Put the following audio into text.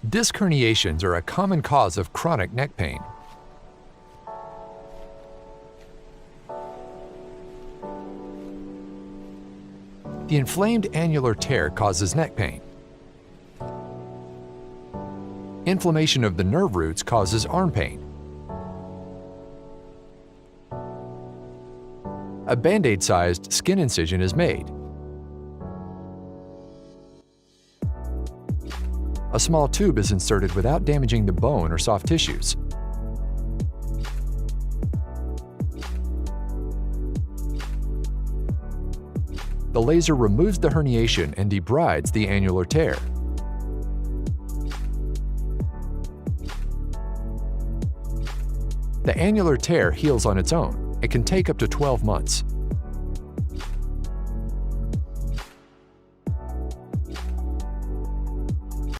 Disc herniations are a common cause of chronic neck pain. The inflamed annular tear causes neck pain. Inflammation of the nerve roots causes arm pain. A Band-Aid-sized skin incision is made. A small tube is inserted without damaging the bone or soft tissues. The laser removes the herniation and debrides the annular tear. The annular tear heals on its own. It can take up to 12 months.